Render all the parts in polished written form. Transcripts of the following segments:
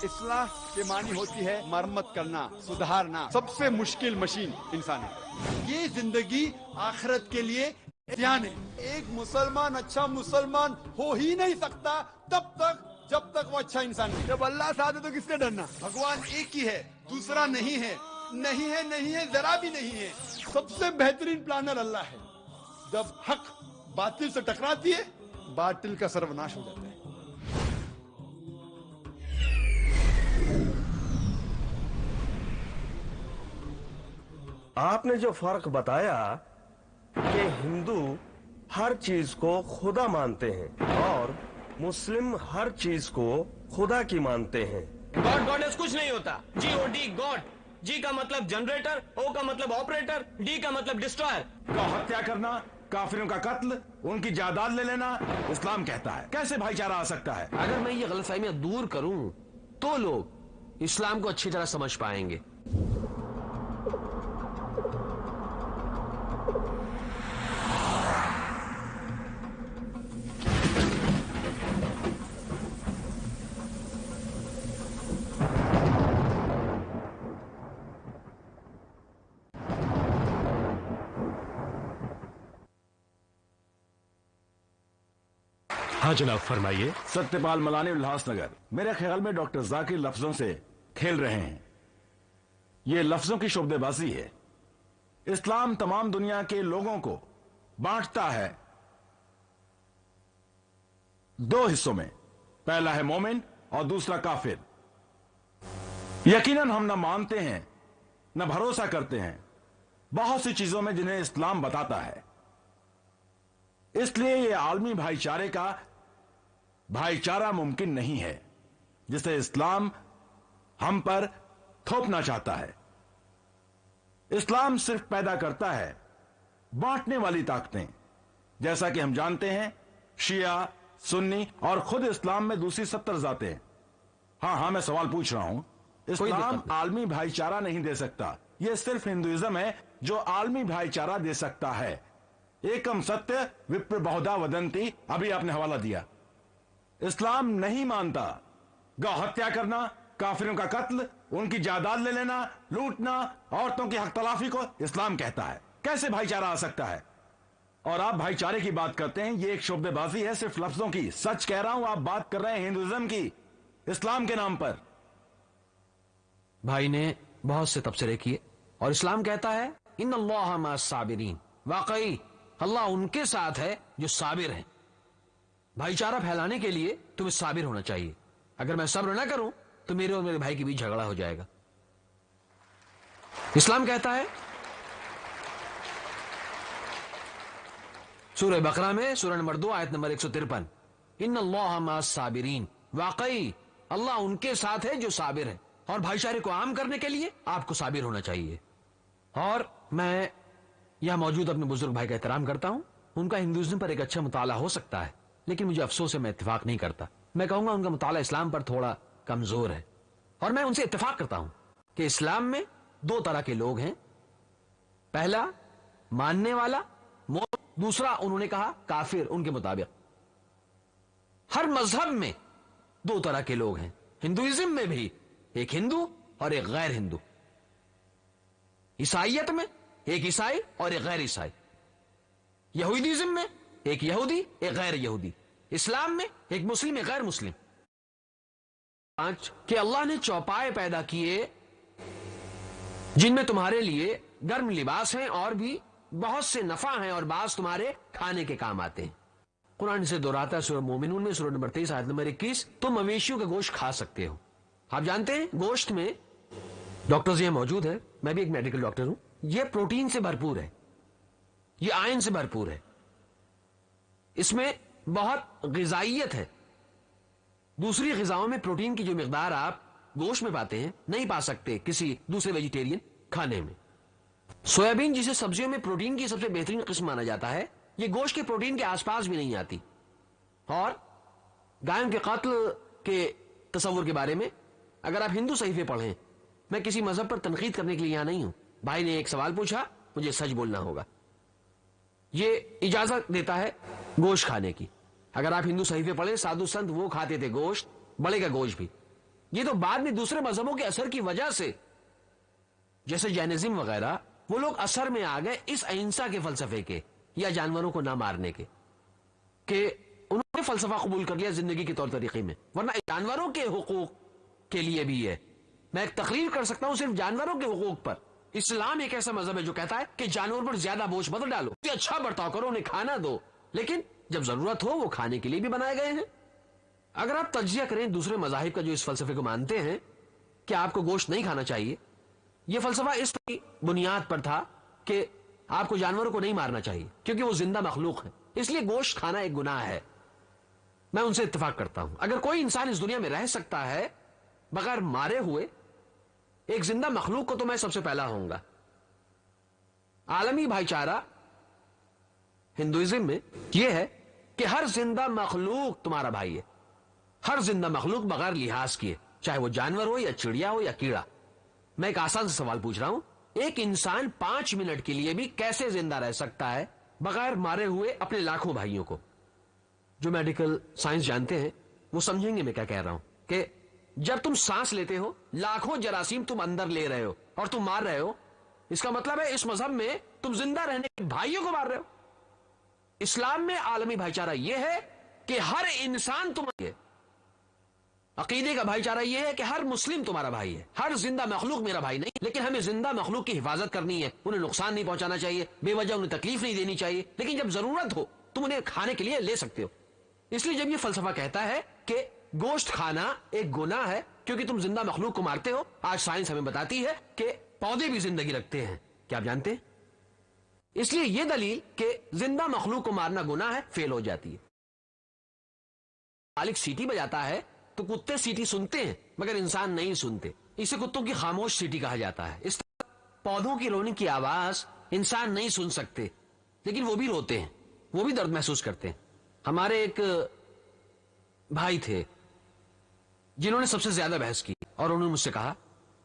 اصلاح کے معنی ہوتی ہے مرمت کرنا، سدھارنا. سب سے مشکل مشین انسان ہے. یہ زندگی آخرت کے لیے امتحان ہے. ایک مسلمان اچھا مسلمان ہو ہی نہیں سکتا جب تک وہ اچھا انسان نہیں. جب اللہ ساتھ ہے تو کس سے ڈرنا؟ بھگوان ایک ہی ہے، دوسرا نہیں ہے. نہیں ہے ذرا بھی نہیں ہے. سب سے بہترین پلانر اللہ ہے. جب حق باطل سے ٹکراتی ہے، باطل کا سروناش ہو جاتا ہے. آپ نے جو فرق بتایا کہ ہندو ہر چیز کو خدا مانتے ہیں اور مسلم ہر چیز کو خدا کی مانتے ہیں. گاڈ گاڈس کچھ نہیں ہوتا. جی او ڈی گاڈ. جی کا مطلب جنریٹر، او کا مطلب آپریٹر، ڈی کا مطلب ڈسٹرائر. کا ہتیا کرنا، کافروں کا قتل، ان کی جائیداد لے لینا اسلام کہتا ہے. کیسے بھائی چارہ آ سکتا ہے؟ اگر میں یہ غلط فہمیاں دور کروں تو لوگ اسلام کو اچھی طرح سمجھ پائیں گے. ہاں جناب فرمائیے. ستیہ پال ملانی الہاس نگر. میرے خیال میں ڈاکٹر ذاکر لفظوں سے کھیل رہے ہیں. یہ لفظوں کی شعبدے بازی ہے. اسلام تمام دنیا کے لوگوں کو بانٹتا ہے دو حصوں میں. پہلا ہے مومن اور دوسرا کافر. یقیناً ہم نہ مانتے ہیں نہ بھروسہ کرتے ہیں بہت سی چیزوں میں جنہیں اسلام بتاتا ہے. اس لیے یہ عالمی بھائی چارے کا بھائی چارہ ممکن نہیں ہے جسے اسلام ہم پر تھوپنا چاہتا ہے. اسلام صرف پیدا کرتا ہے بانٹنے والی طاقتیں. جیسا کہ ہم جانتے ہیں شیعہ، سنی اور خود اسلام میں دوسری 70 ذاتیں. ہاں میں سوال پوچھ رہا ہوں. اسلام عالمی بھائی چارہ نہیں دے سکتا. یہ صرف ہندوازم ہے جو عالمی بھائی چارہ دے سکتا ہے. ایکم ستیہ وپر بہودا ودنتی، ابھی آپ نے حوالہ دیا. اسلام نہیں مانتا گو ہتیا کرنا، کافروں کا قتل، ان کی جائیداد لے لینا، لوٹنا، عورتوں کی حق تلافی کو اسلام کہتا ہے. کیسے بھائی چارہ آ سکتا ہے؟ اور آپ بھائی چارے کی بات کرتے ہیں. یہ ایک شعبے بازی ہے صرف لفظوں کی. سچ کہہ رہا ہوں آپ بات کر رہے ہیں ہندوازم کی اسلام کے نام پر. بھائی نے بہت سے تبصرے کیے اور اسلام کہتا ہے ان اللہ مع الصابرین. واقعی اللہ ان کے ساتھ ہے جو صابر ہیں. بھائی چارہ پھیلانے کے لیے تمہیں صابر ہونا چاہیے. اگر میں صبر نہ کروں تو میرے اور میرے بھائی کے بیچ جھگڑا ہو جائے گا. اسلام کہتا ہے سورہ بقرہ میں سورہ نمبر 2 آیت نمبر 153 ان اللہ مع الصابرین. واقعی اللہ ان کے ساتھ ہے جو صابر ہے. اور بھائی چارے کو عام کرنے کے لیے آپ کو صابر ہونا چاہیے. اور میں یہاں موجود اپنے بزرگ بھائی کا احترام کرتا ہوں. ان کا ہندوازم پر ایک اچھا مطالعہ ہو سکتا ہے لیکن مجھے افسوس ہے میں اتفاق نہیں کرتا. میں کہوں گا ان کا مطالعہ اسلام پر تھوڑا کمزور ہے. اور میں ان سے اتفاق کرتا ہوں کہ اسلام میں 2 طرح کے لوگ ہیں. پہلا ماننے والا، دوسرا انہوں نے کہا کافر. ان کے مطابق ہر مذہب میں 2 طرح کے لوگ ہیں. ہندوازم میں بھی ایک ہندو اور ایک غیر ہندو. عیسائیت میں ایک عیسائی اور ایک غیر عیسائی. یہودیزم میں ایک یہودی ایک غیر یہودی. اسلام میں ایک مسلم ایک غیر مسلم. کہ اللہ نے چوپائے پیدا کیے جن میں تمہارے لیے گرم لباس ہیں اور بھی بہت سے نفع ہیں اور بعض تمہارے کھانے کے کام آتے ہیں. قرآن سے دہراتا ہے سورہ مومنون میں سورہ نمبر 23 آیت نمبر 21 تم مویشیوں کا گوشت کھا سکتے ہو. آپ جانتے ہیں گوشت میں ڈاکٹرز یہ موجود ہے، میں بھی ایک میڈیکل ڈاکٹر ہوں، یہ پروٹین سے بھرپور ہے، یہ آئرن سے بھرپور ہے، اس میں بہت غذائیت ہے. دوسری غذاؤں میں پروٹین کی جو مقدار آپ گوشت میں پاتے ہیں نہیں پا سکتے کسی دوسرے ویجیٹیرین کھانے میں. سویابین جسے سبزیوں میں پروٹین کی سب سے بہترین قسم مانا جاتا ہے، یہ گوشت کے پروٹین کے آس پاس بھی نہیں آتی. اور گائوں کے قتل کے تصور کے بارے میں اگر آپ ہندو صحیفے پڑھیں، میں کسی مذہب پر تنقید کرنے کے لیے یہاں نہیں ہوں. بھائی نے ایک سوال پوچھا، مجھے سچ بولنا ہوگا. یہ اجازت دیتا ہے گوشت کھانے کی. اگر آپ ہندو صحیفے پڑھیں، سادھو سنت وہ کھاتے تھے گوشت، بڑے کا گوشت بھی. یہ تو بعد میں دوسرے مذہبوں کے اثر کی وجہ سے، جیسے جینزم وغیرہ، وہ لوگ اثر میں آ گئے اس اہنسا کے فلسفے کے یا جانوروں کو نہ مارنے کے، کہ انہوں نے فلسفہ قبول کر لیا زندگی کے طور طریقے میں، ورنہ جانوروں کے حقوق کے لیے بھی ہے۔ میں ایک تقریر کر سکتا ہوں صرف جانوروں کے حقوق پر۔ اسلام ایک ایسا مذہب ہے جو کہتا ہے کہ جانور پر زیادہ بوجھ مت ڈالو، اچھا برتاؤ کرو، انہیں کھانا دو، لیکن جب ضرورت ہو وہ کھانے کے لیے بھی بنائے گئے ہیں۔ اگر آپ تجزیہ کریں دوسرے مذاہب کا جو اس فلسفے کو مانتے ہیں کہ آپ کو گوشت نہیں کھانا چاہیے، یہ فلسفہ اس بنیاد پر تھا کہ آپ کو جانوروں کو نہیں مارنا چاہیے کیونکہ وہ زندہ مخلوق ہے، اس لیے گوشت کھانا ایک گناہ ہے۔ میں ان سے اتفاق کرتا ہوں، اگر کوئی انسان اس دنیا میں رہ سکتا ہے بغیر مارے ہوئے ایک زندہ مخلوق کو، تو میں سب سے پہلا ہوں گا۔ عالمی بھائی چارہ ہندوازم میں یہ ہے کہ ہر زندہ مخلوق تمہارا بھائی ہے، ہر زندہ مخلوق بغیر لحاظ کیے، چاہے وہ جانور ہو یا چڑیا ہو یا کیڑا۔ میں ایک آسان سے سوال پوچھ رہا ہوں، ایک انسان 5 منٹ کے لیے بھی کیسے زندہ رہ سکتا ہے بغیر مارے ہوئے اپنے لاکھوں بھائیوں کو؟ جو میڈیکل سائنس جانتے ہیں وہ سمجھیں گے میں کیا کہہ رہا ہوں، کہ جب تم سانس لیتے ہو لاکھوں جراثیم تم اندر لے رہے ہو اور تم مار رہے ہو، اس کا مطلب ہے اس مذہب میں تم زندہ رہنے کے بھائیوں کو مار رہے ہو۔ اسلام میں عالمی بھائی چارہ یہ ہے کہ ہر انسان تمہارا ہے، عقیدے کا بھائی چارہ یہ ہے کہ ہر مسلم تمہارا بھائی ہے، ہر زندہ مخلوق میرا بھائی نہیں، لیکن ہمیں زندہ مخلوق کی حفاظت کرنی ہے، انہیں نقصان نہیں پہنچانا چاہیے، بے وجہ انہیں تکلیف نہیں دینی چاہیے، لیکن جب ضرورت ہو تم انہیں کھانے کے لیے لے سکتے ہو۔ اس لیے جب یہ فلسفہ کہتا ہے کہ گوشت کھانا ایک گناہ ہے کیونکہ تم زندہ مخلوق کو مارتے ہو، آج سائنس ہمیں بتاتی ہے کہ پودے بھی زندگی رکھتے ہیں، کیا آپ جانتے ہیں؟ اس لیے یہ دلیل کہ زندہ مخلوق کو مارنا گناہ ہے فیل ہو جاتی ہے۔ مالک سیٹی بجاتا ہے تو کتے سیٹی سنتے ہیں مگر انسان نہیں سنتے، اسے کتوں کی خاموش سیٹی کہا جاتا ہے۔ اس طرح پودوں کی رونے کی آواز انسان نہیں سن سکتے لیکن وہ بھی روتے ہیں، وہ بھی درد محسوس کرتے ہیں۔ ہمارے ایک بھائی تھے جنہوں نے سب سے زیادہ بحث کی اور انہوں نے مجھ سے کہا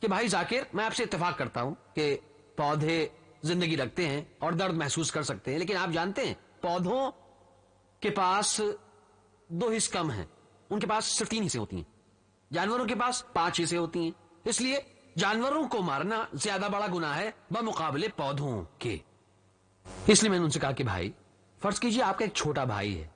کہ بھائی ذاکر، میں آپ سے اتفاق کرتا ہوں کہ پودے زندگی رکھتے ہیں اور درد محسوس کر سکتے ہیں، لیکن آپ جانتے ہیں پودوں کے پاس 2 حصے کم ہیں، ان کے پاس صرف 3 حصے ہوتی ہیں، جانوروں کے پاس 5 حصے ہوتی ہیں، اس لیے جانوروں کو مارنا زیادہ بڑا گناہ ہے بمقابلے پودوں کے۔ اس لیے میں نے ان سے کہا کہ بھائی فرض کیجئے آپ کا ایک چھوٹا بھائی ہے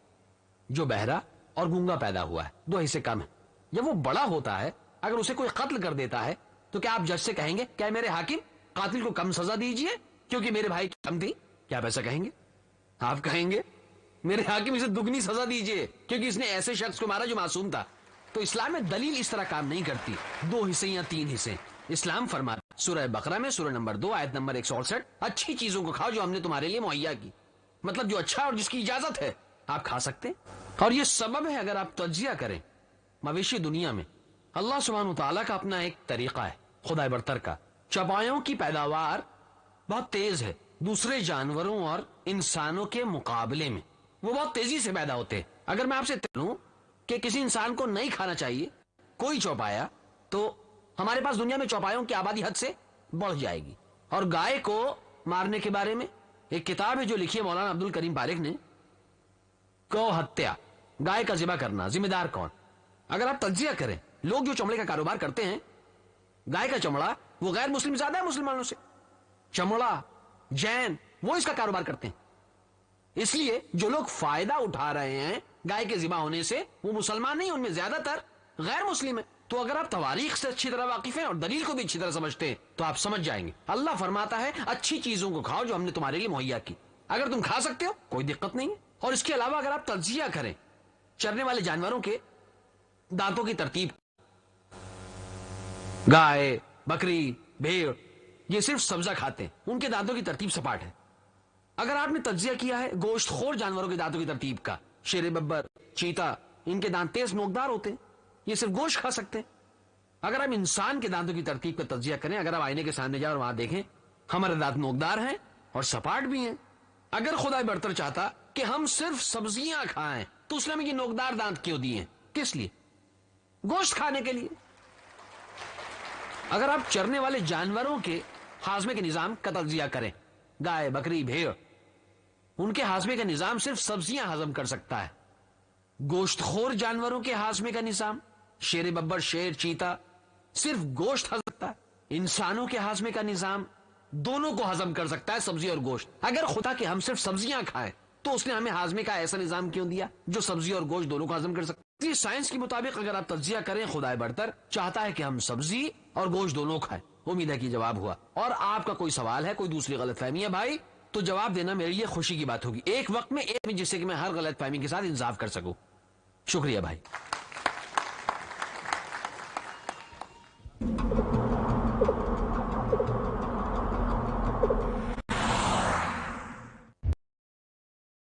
جو بہرا اور گونگا پیدا ہوا ہے، 2 حصے کم ہیں، جب وہ بڑا ہوتا ہے اگر اسے کوئی قتل کر دیتا ہے تو کیا آپ جج سے کہیں گے کیا میرے حاکم قاتل کو کم سزا دیجئے کیونکہ میرے بھائی کی کم تھی؟ کیا آپ ایسا کہیں گے؟ آپ کہیں گے میرے حاکم اسے دگنی سزا دیجئے کیونکہ اس نے ایسے شخص کو مارا جو معصوم تھا۔ تو اسلام میں دلیل اس طرح کام نہیں کرتی 2 حصے یا 3 حصے۔ اسلام فرماتا سورہ بقرہ میں سورہ نمبر 2 آیت نمبر 168، اچھی چیزوں کو کھاؤ جو ہم نے تمہارے لیے مہیا کی، مطلب جو اچھا اور جس کی اجازت ہے آپ کھا سکتے ہیں۔ اور یہ سبب ہے اگر آپ تجزیہ کریں مویشی دنیا میں اللہ سبحانہ وتعالیٰ کا اپنا ایک طریقہ ہے خدا برتر کا، چوپایوں کی پیداوار بہت تیز ہے دوسرے جانوروں اور انسانوں کے مقابلے میں، وہ بہت تیزی سے پیدا ہوتے ہیں۔ اگر میں آپ سے کہوں کہ کسی انسان کو نہیں کھانا چاہیے کوئی چوپایا، تو ہمارے پاس دنیا میں چوپایوں کی آبادی حد سے بڑھ جائے گی۔ اور گائے کو مارنے کے بارے میں ایک کتاب ہے جو لکھی ہے مولانا عبد الکریم پاریکھ نے، گو ہتیا، گائے کا ذبح کرنا، ذمہ دار کون؟ اگر آپ تجزیہ کریں لوگ جو چمڑے کا کاروبار کرتے ہیں، گائے کا چمڑا وہ غیر مسلم زیادہ ہے مسلمانوں سے، چمڑا جین وہ اس کا کاروبار کرتے ہیں۔ اس لیے جو لوگ فائدہ اٹھا رہے ہیں گائے کے ذبح ہونے سے وہ مسلمان نہیں، ان میں زیادہ تر غیر مسلم ہیں۔ تو اگر آپ تواریخ سے اچھی طرح واقف ہیں اور دلیل کو بھی اچھی طرح سمجھتے ہیں تو آپ سمجھ جائیں گے اللہ فرماتا ہے اچھی چیزوں کو کھاؤ جو ہم نے تمہارے لیے مہیا کی، اگر تم کھا سکتے ہو کوئی دقت نہیں ہے۔ اور اس کے علاوہ اگر آپ تجزیہ کریں چرنے والے جانوروں کے دانتوں کی ترتیب، گائے، بکری، بھیڑ یہ صرف سبزہ کھاتے ہیں، ان کے دانتوں کی ترتیب سپاٹ ہے۔ اگر آپ نے تجزیہ کیا ہے گوشت خور جانوروں کے دانتوں کی ترتیب کا، شیر ببر، چیتا، ان کے دانت تیز نوکدار ہوتے ہیں، یہ صرف گوشت کھا سکتے ہیں۔ اگر آپ انسان کے دانتوں کی ترتیب کا تجزیہ کریں، اگر آپ آئینے کے سامنے جائیں اور وہاں دیکھیں ہمارے دانت نوکدار ہیں اور سپاٹ بھی ہیں۔ اگر خدا برتر چاہتا کہ ہم صرف سبزیاں کھائیں تو اس نے ہمیں یہ نوکدار دانت کیوں دیے ہیں؟ کس لیے؟ گوشت کھانے کے لیے۔ اگر آپ چرنے والے جانوروں کے ہاضمے کے نظام کا تجزیہ کریں، گائے، بکری، بھیڑ، ان کے ہاضمے کا نظام صرف سبزیاں ہضم کر سکتا ہے۔ گوشت خور جانوروں کے ہاضمے کا نظام شیر ببر، شیر، چیتا صرف گوشت ہضم کرتا ہے، انسانوں کے ہاضمے کا نظام دونوں کو ہضم کر سکتا ہے، سبزی اور گوشت۔ اگر خدا کہ ہم صرف سبزیاں کھائیں تو اس نے ہمیں ہاضمے کا ایسا نظام کیوں دیا جو سبزی اور گوشت دونوں کو ہضم کر سکتا ہے؟ سائنس کے مطابق اگر آپ تجزیہ کریں، خدا برتر چاہتا ہے کہ ہم سبزی اور گوشت دونوں کھائیں۔ امید ہے کہ جواب ہوا۔ اور آپ کا کوئی سوال ہے، کوئی دوسری غلط فہمی ہے بھائی، تو جواب دینا میرے لیے خوشی کی بات ہوگی، ایک وقت میں ایک، جس سے کہ میں ہر غلط فہمی کے ساتھ انصاف کر سکوں۔ شکریہ بھائی۔